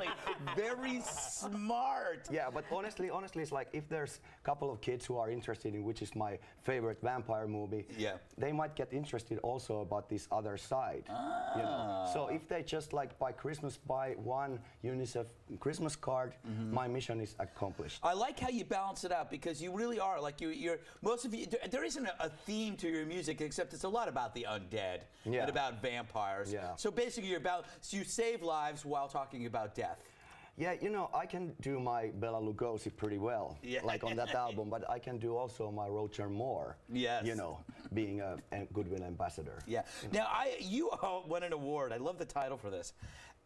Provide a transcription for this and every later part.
Exactly. Very smart. Yeah, but honestly, it's like if there's a couple of kids who are interested in which is my favorite vampire movie, yeah, they might get interested also about this other side. Ah. You know? So if they just like by Christmas buy one UNICEF Christmas card, my mission is accomplished. I like how you balance it out because you really are like you're most of you. There isn't a theme to your music except it's a lot about the undead and about vampires. Yeah. So basically, so you save lives while talking about death. Yeah, you know, I can do my Bela Lugosi pretty well, like on that album, but I can do also my Roger Moore, you know, being a goodwill ambassador. Yeah. You know. Now, you won an award. I love the title for this.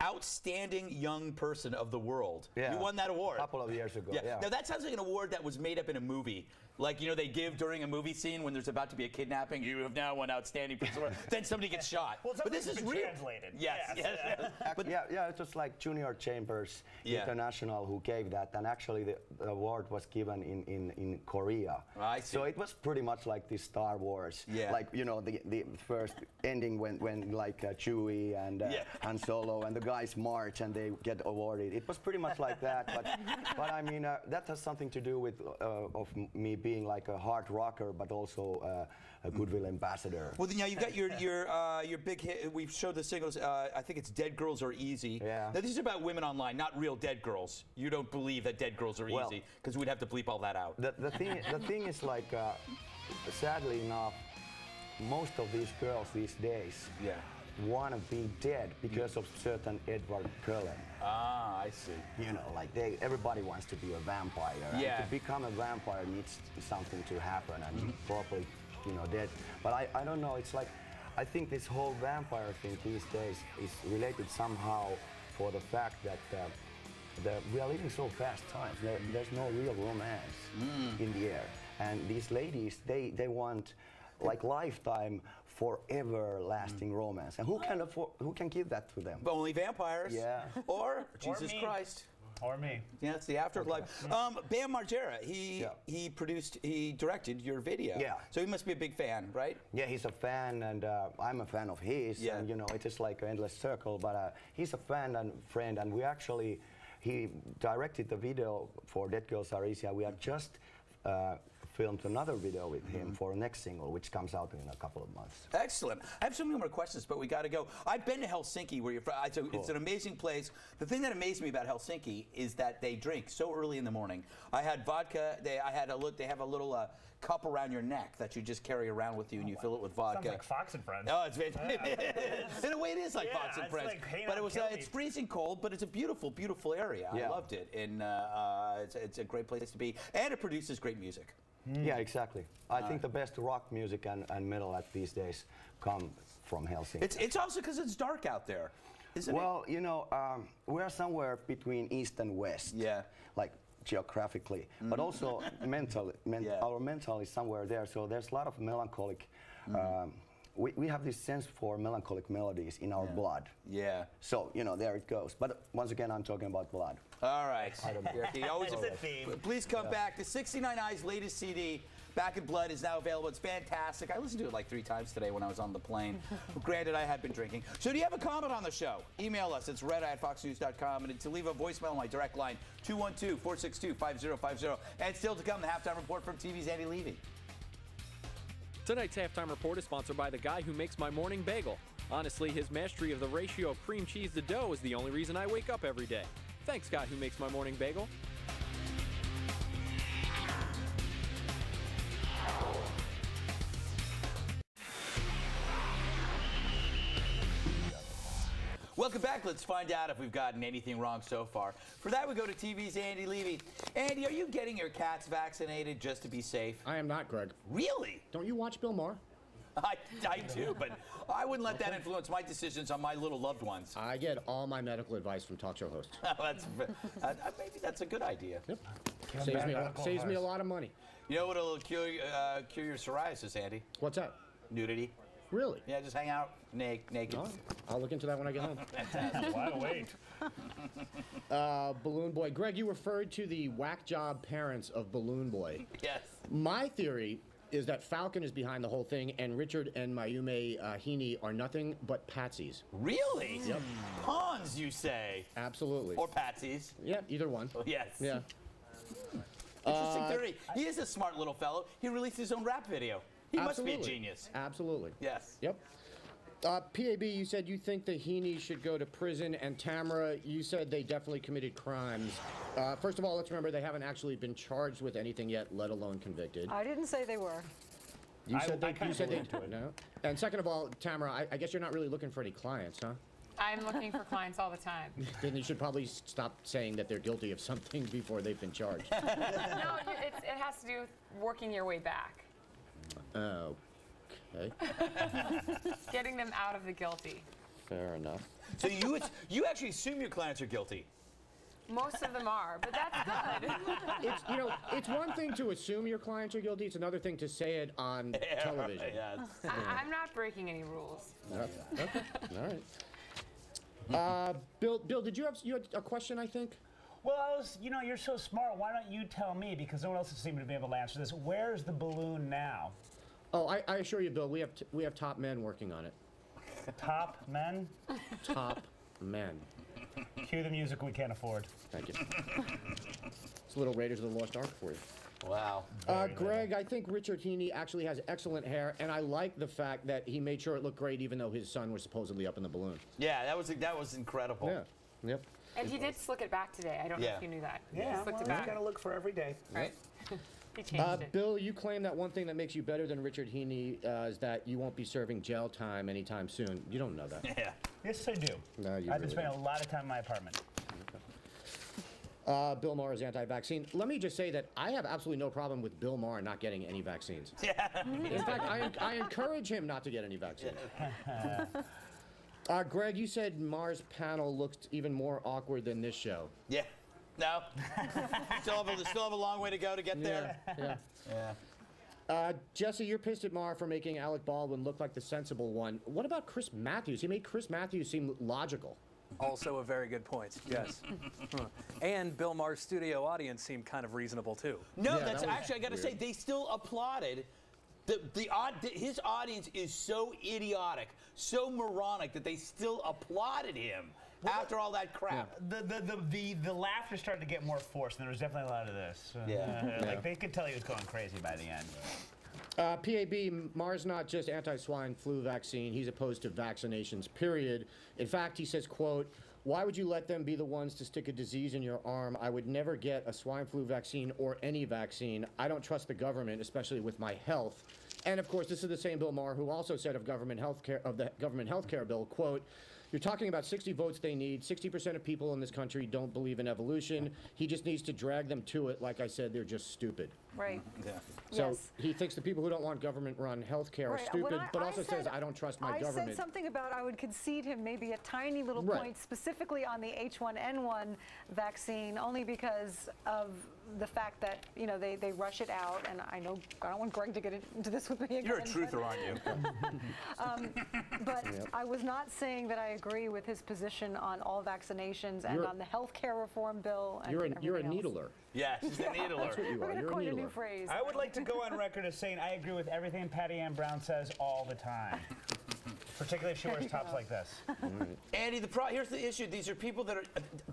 Outstanding Young Person of the World. Yeah. You won that award. A couple of years ago, yeah. Now, that sounds like an award that was made up in a movie. Like, you know, they give during a movie scene when there's about to be a kidnapping, you have now won Outstanding Person of the World. Then somebody gets shot. Well, but this is real. Translated. Yes. But yeah, it was like Junior Chambers International who gave that, and actually the award was given in Korea. I see. So it was pretty much like the Star Wars. Yeah. Like, you know, the first ending when like Chewie and Han Solo and the guys march and they get awarded. It was pretty much like that. But I mean, that has something to do with of me being like a hard rocker, but also a goodwill ambassador. Well, now you've got your big hit. We've showed the singles. I think it's "Dead Girls Are Easy." Yeah. Now these are about women online, not real dead girls. You don't believe that dead girls are easy because we'd have to bleep all that out. The thing is like, sadly enough, most of these girls these days want to be dead because of certain Edward Cullen. Ah, I see. You know, like everybody wants to be a vampire. Yeah. And to become a vampire needs something to happen and probably, you know, dead. But I don't know. It's like, I think this whole vampire thing these days is related somehow for the fact that we are living so fast times. There's no real romance in the air. And these ladies, they want like lifetime, forever lasting romance. And who can give that to them? Only vampires. Yeah. Or Jesus Christ. Or me. Yeah, it's the afterlife. Bam Margera, he directed your video. Yeah. So he must be a big fan, right? Yeah, he's a fan, and I'm a fan of his. Yeah. And you know, it is like an endless circle. But he's a fan and friend, and he directed the video for Dead Girls Are Easy. We have just filmed another video with him for the next single, which comes out in a couple of months. Excellent. I have so many more questions, but we got to go. I've been to Helsinki, where you're from. It's an amazing place. The thing that amazed me about Helsinki is that they drink so early in the morning. I had vodka. They have a little cup around your neck that you just carry around with you, and you fill it with vodka. Sounds like Fox and Friends. Oh, it's in a way it is like Fox and Friends. Like, but it's freezing cold, but it's a beautiful, beautiful area. I loved it, and it's a great place to be, and it produces great music. Yeah, exactly. I think the best rock music and metal at these days come from Helsinki. It's also because it's dark out there, isn't it? Well, you know, we're somewhere between east and west. Yeah. Like geographically, but also mentally. Our mental is somewhere there. So there's a lot of melancholic. We have this sense for melancholic melodies in our blood. Yeah. So, you know, there it goes. But once again, I'm talking about blood. All right. Always a theme. Please come back. The 69 Eyes latest CD, Back in Blood, is now available. It's fantastic. I listened to it like 3 times today when I was on the plane. Granted, I had been drinking. So do you have a comment on the show? Email us. It's red@foxnews.com. And to leave a voicemail on my direct line, 212-462-5050. And still to come, the halftime report from TV's Andy Levy. Tonight's halftime report is sponsored by the guy who makes my morning bagel. Honestly, his mastery of the ratio of cream cheese to dough is the only reason I wake up every day. Thanks, guy who makes my morning bagel. Welcome back. Let's find out if we've gotten anything wrong so far. For that, we go to TV's Andy Levy. Andy, are you getting your cats vaccinated just to be safe? I am not, Greg. Really? Don't you watch Bill Maher? I do, but I wouldn't let that influence my decisions on my little loved ones. I get all my medical advice from talk show hosts. Maybe that's a good idea. Yep. Saves me a lot of money. You know what'll cure your psoriasis, Andy? What's that? Nudity. Really? Yeah, just hang out naked. Oh, I'll look into that when I get home. Why wait? Balloon Boy. Greg, you referred to the whack job parents of Balloon Boy. Yes. My theory is that Falcon is behind the whole thing, and Richard and Mayume Heaney are nothing but patsies. Really? Yep. Pawns, you say? Absolutely. Or patsies? Yeah, either one. Yes. Yeah. Interesting theory. He is a smart little fellow. He released his own rap video. He must be a genius. Absolutely. Yes. Yep. PAB, you said you think the Heaney should go to prison, and Tamara, you said they definitely committed crimes. First of all, let's remember they haven't actually been charged with anything yet, let alone convicted. I didn't say they were. You said they, kinda you said they believe it. no. And second of all, Tamara, I guess you're not really looking for any clients, huh? I'm looking for clients all the time. Then you should probably stop saying that they're guilty of something before they've been charged. No, it has to do with working your way back. Okay. Getting them out of the guilty. Fair enough. So you actually assume your clients are guilty? Most of them are, but that's good. It's one thing to assume your clients are guilty. It's another thing to say it on television. Yes. I'm not breaking any rules. Okay. All right. Bill, did you had a question? I think. Well, you're so smart. Why don't you tell me? Because no one else seems to be able to answer this. Where's the balloon now? Oh, I assure you, Bill, we have top men working on it. Top men? Top men. Cue the music we can't afford. Thank you. It's a little Raiders of the Lost Ark for you. Wow. Greg, I think Richard Heaney actually has excellent hair, and I like the fact that he made sure it looked great, even though his son was supposedly up in the balloon. Yeah, that was incredible. Yeah. Yep. And he did slick it back today. I don't know if you knew that. Yeah, he slicked it you back. gotta look for every day. Right. He changed it. Bill, you claim that one thing that makes you better than Richard Heaney is that you won't be serving jail time anytime soon. You don't know that. Yeah. Yes, I do. No, you I've been really spending don't. a lot of time in my apartment. Bill Maher is anti-vaccine. Let me just say that I have absolutely no problem with Bill Maher not getting any vaccines. Yeah. In fact, I encourage him not to get any vaccines. Greg, you said Maher's panel looked even more awkward than this show. Yeah. No. still have a long way to go to get there. Yeah. Yeah. Jesse, you're pissed at Maher for making Alec Baldwin look like the sensible one. What about Chris Matthews? He made Chris Matthews seem logical. Also a very good point, yes. And Bill Maher's studio audience seemed kind of reasonable, too. No, Yeah, that's that was actually, I got to say, weird. they still applauded. His audience is so idiotic, so moronic that they still applauded him after all that crap. The laughter started to get more forced, and there was definitely a lot of this. Yeah. Like they could tell he was going crazy by the end. PAB, Maher's not just anti-swine flu vaccine. He's opposed to vaccinations, period. In fact, he says, quote, "Why would you let them be the ones to stick a disease in your arm? I would never get a swine flu vaccine or any vaccine. I don't trust the government, especially with my health." And of course, this is the same Bill Maher who also said of the government health care bill, quote, "You're talking about 60 votes they need. 60% of people in this country don't believe in evolution. He just needs to drag them to it. Like I said, they're just stupid." Right. Yeah. So Yes. he thinks the people who don't want government-run health care are Right. stupid, When but I also says, I don't trust my government. I said something about I would concede him maybe a tiny little Right. point specifically on the H1N1 vaccine, only because of the fact that, they rush it out, and I don't want Greg to get into this with me again. You're a truther, aren't you? But I was not saying that I agree with his position on all vaccinations and You're- on the health care reform bill. And You're a everything else. needler. Yes, he's a needler. That's what you We're are. going to You're a coin a needler. new phrase. I would like to go on record as saying I agree with everything Patty Ann Brown says all the time. Particularly if she wears tops like this. Andy, here's the issue. These are people that are.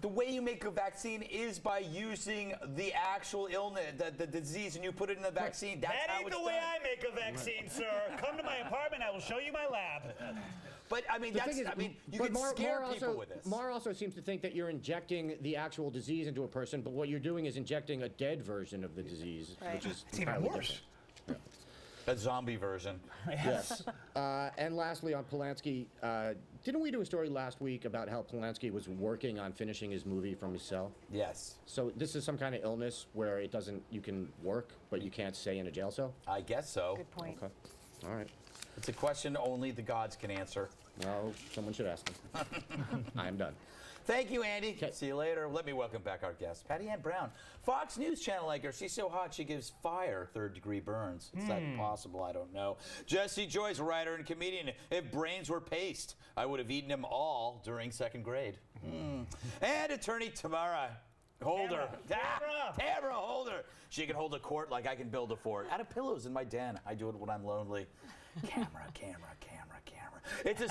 The way you make a vaccine is by using the actual illness, the disease, and you put it in the vaccine. That's That how ain't it's the way done. I make a vaccine, sir. Come to my apartment, I will show you my lab. But I mean, The thing is, you but can Maher scare people also, with this. Maher also seems to think that you're injecting the actual disease into a person, but what you're doing is injecting a dead version of the disease, Right. which is It's even entirely worse. different. A zombie version. Yes. And lastly, on Polanski, didn't we do a story last week about how Polanski was working on finishing his movie from his cell? Yes, So this is some kind of illness where you can work, but you can't stay in a jail cell? I guess so. Good point. Okay. All right. It's a question only the gods can answer. Well, someone should ask him. I'm done. Thank you, Andy. 'Kay. See you later. Let me welcome back our guest, Patty Ann Brown. Fox News channel anchor. She's so hot she gives fire third-degree burns. Is that possible? I don't know. Jesse Joyce, writer and comedian. If brains were paste, I would have eaten them all during second grade. And attorney Tamara Hold her. Tamara. Tamara, hold her. She can hold a court like I can build a fort. Out of pillows in my den. I do it when I'm lonely. Camera. It's a